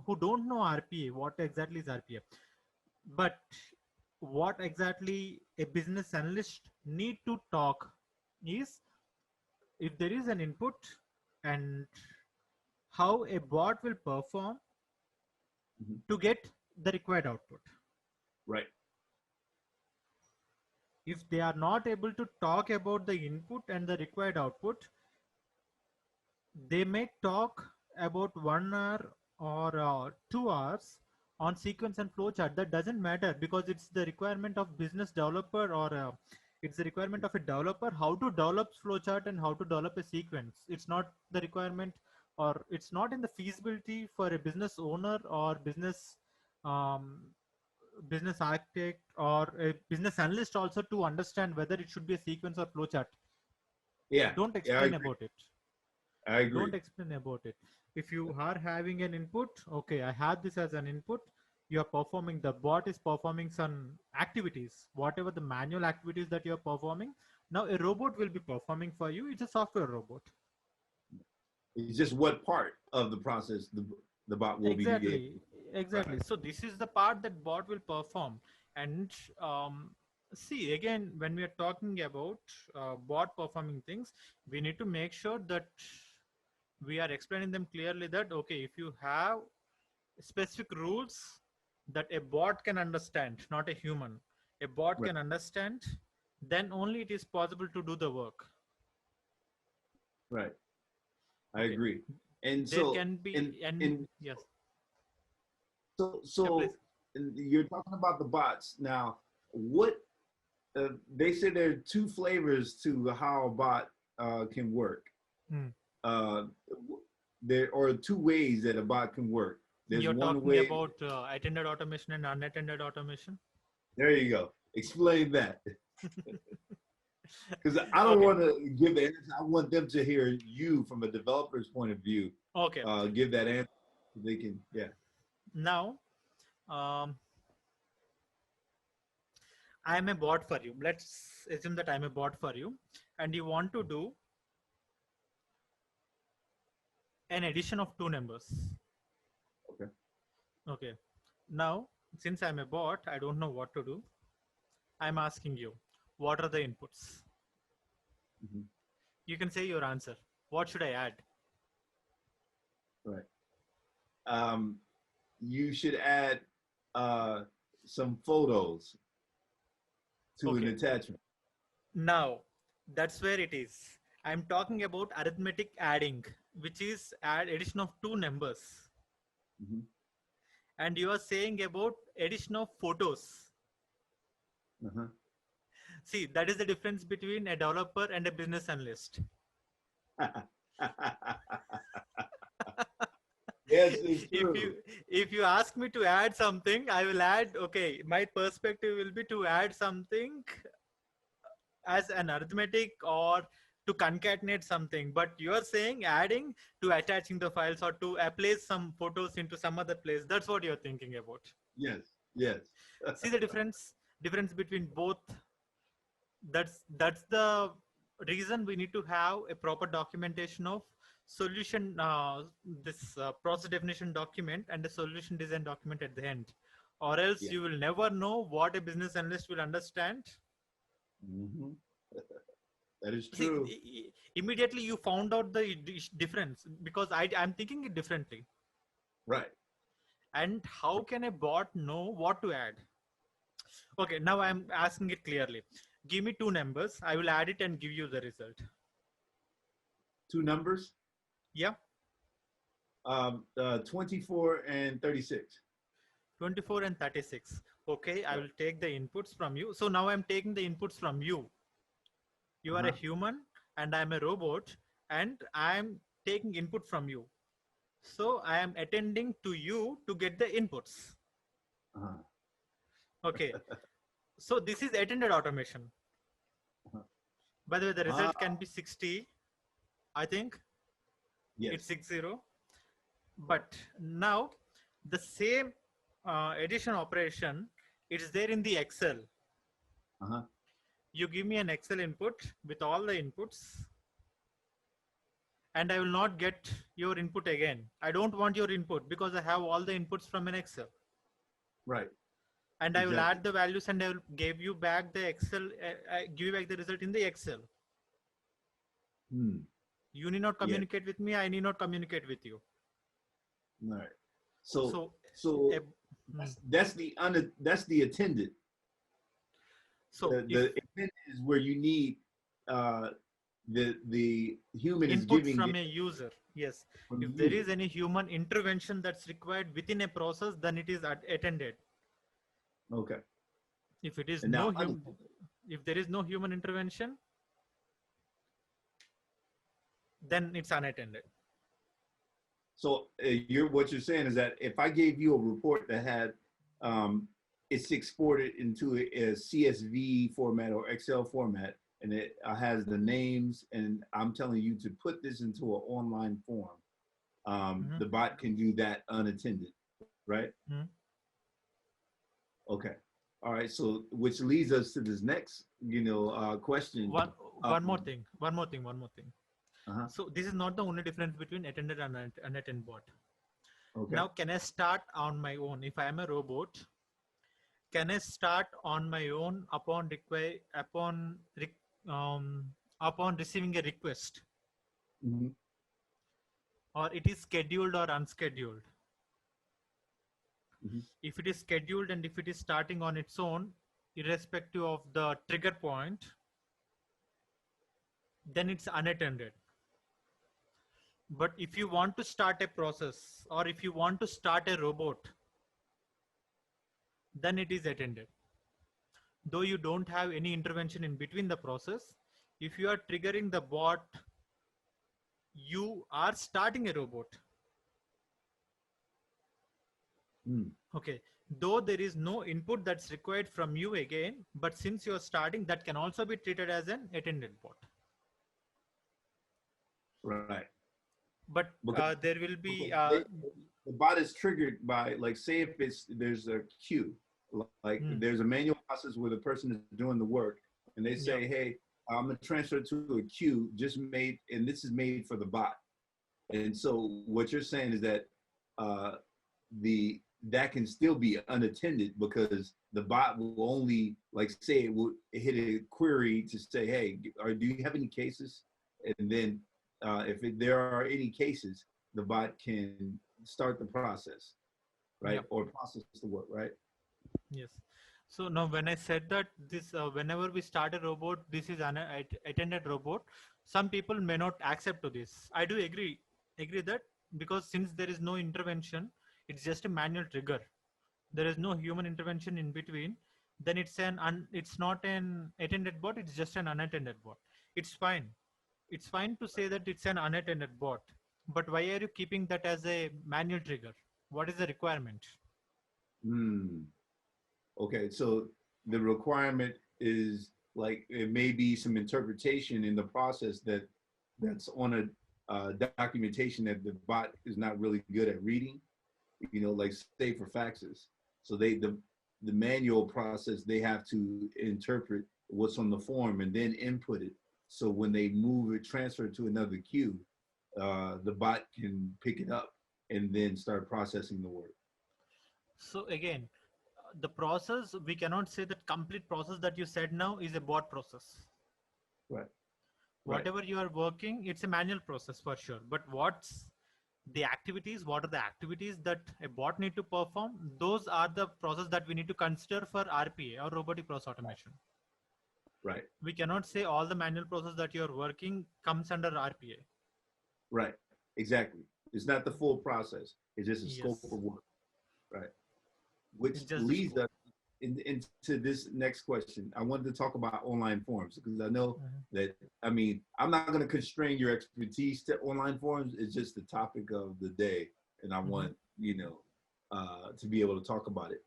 who don't know RPA, what exactly is RPA, but what exactly a business analyst need to talk is if there is an input and how a bot will perform to get the required output. Right. If they are not able to talk about the input and the required output, they may talk about 1 hour or 2 hours on sequence and flowchart. That doesn't matter because it's the requirement of business developer or it's the requirement of a developer how to develop flowchart and how to develop a sequence. It's not the requirement or it's not in the feasibility for a business owner or um, business architect or a business analyst also to understand whether it should be a sequence or flowchart. Yeah. Don't I explain agree. about it. I agree. Don't explain about it. If you are having an input, okay, I have this as an input. You are performing, the bot is performing some activities, whatever the manual activities that you are performing. Now a robot will be performing for you. It's a software robot. It's just what part of the process the bot will be able. Exactly. Right. So this is the part that bot will perform. And see, again, when we are talking about bot performing things, we need to make sure that we are explaining them clearly that, okay, if you have specific rules that a bot can understand, not a human, a bot Right. can understand, then only it is possible to do the work. Right. I Okay. agree. And There so, can be, and yes. so, Yeah, please. you're talking about the bots now. What they say there are two flavors to how a bot can work. Hmm. There are two ways that a bot can work. There's You're one talking way. about attended automation and unattended automation. There you go. Explain that. Because I don't Okay. want to give the answer. I want them to hear you from a developer's point of view. Okay. Give that answer. So they can, yeah. Now, I'm a bot for you. Let's assume that I'm a bot for you, and you want to do an addition of 2 numbers. Okay. Okay. Now, since I'm a bot, I don't know what to do. I'm asking you, what are the inputs? Mm-hmm. You can say your answer. What should I add? Right. You should add some photos to an attachment. Now, that's where it is. I'm talking about arithmetic adding, which is add addition of 2 numbers. Mm-hmm. And you are saying about addition of photos. Uh-huh. See, that is the difference between a developer and a business analyst. Yes, it's true. If you ask me to add something, I will add, okay, my perspective will be to add something as an arithmetic or to concatenate something, but you are saying adding to attaching the files or to place some photos into some other place. That's what you're thinking about. Yes, yes. See the difference between both. That's the reason we need to have a proper documentation of solution, this process definition document and a solution design document at the end, or else Yeah. you will never know what a business analyst will understand. Mm-hmm. That is true. See, immediately you found out the difference because I'm thinking it differently. Right. And how can a bot know what to add? Okay, now I'm asking it clearly. Give me 2 numbers. I will add it and give you the result. 2 numbers? Yeah. 24 and 36. 24 and 36. Okay, I will take the inputs from you. So now I'm taking the inputs from you. You are a human and I'm a robot and I'm taking input from you. So I am attending to you to get the inputs. Okay. So this is attended automation. By the way, the result can be 60. I think it's 60. But now the same addition operation, it's there in the Excel. You give me an Excel input with all the inputs. and I will not get your input again. I don't want your input because I have all the inputs from an Excel. Right. And I will add the values and I will give you back the Excel, give you back the result in the Excel. You need not communicate with me. I need not communicate with you. All right. So that's the attended. So the attended is where you need the human input is giving from a user. Yes. If there is any human intervention that's required within a process, then it is attended. Okay. If it is if there is no human intervention, then it's unattended. So what you're saying is that if I gave you a report that had it's exported into a CSV format or Excel format, and it has the names, and I'm telling you to put this into an online form, the bot can do that unattended, right? Okay. All right. So which leads us to this next, question. One more thing. So this is not the only difference between attended and unattended bot. Okay. Now, can I start on my own? If I am a robot, can I start on my own upon receiving a request? Or it is scheduled or unscheduled? If it is scheduled and if it is starting on its own, irrespective of the trigger point, then it's unattended. But if you want to start a process or if you want to start a robot, then it is attended. Though you don't have any intervention in between the process, if you are triggering the bot, you are starting a robot. Okay. Though there is no input that's required from you again, but since you're starting, that can also be treated as an attended bot. Right. But there will be the bot is triggered by, like, say if there's a queue, like there's a manual process where the person is doing the work, and they say, hey, I'm gonna transfer to a queue just made, and this is made for the bot. And so what you're saying is that that can still be unattended because the bot will only, like, say it will hit a query to say, hey, do you have any cases? And then if there are any cases, the bot can start the process, right? Or process the work, right? Yes. So now when I said that this, whenever we start a robot, this is an attended robot, some people may not accept to this. I do agree that, because since there is no intervention, it's just a manual trigger. There is no human intervention in between. Then it's not an attended bot. It's just an unattended bot. It's fine. It's fine to say that it's an unattended bot. But why are you keeping that as a manual trigger? What is the requirement? Okay, so the requirement is, like, it may be some interpretation in the process that's on a documentation that the bot is not really good at reading, like, say for faxes. So the manual process, they have to interpret what's on the form and then input it. So when they transfer it to another queue, the bot can pick it up and then start processing the work. So again, the process, we cannot say that complete process that you said now is a bot process. Right. Whatever you are working, it's a manual process for sure. But what are the activities that a bot need to perform? Those are the process that we need to consider for RPA, or robotic process automation. Right. We cannot say all the manual process that you're working comes under RPA. Right. Exactly. It's not the full process. It's just a scope of work. Right. Which leads us into this next question. I wanted to talk about online forms because I know that, I mean, I'm not going to constrain your expertise to online forms. It's just the topic of the day. And I want, to be able to talk about it.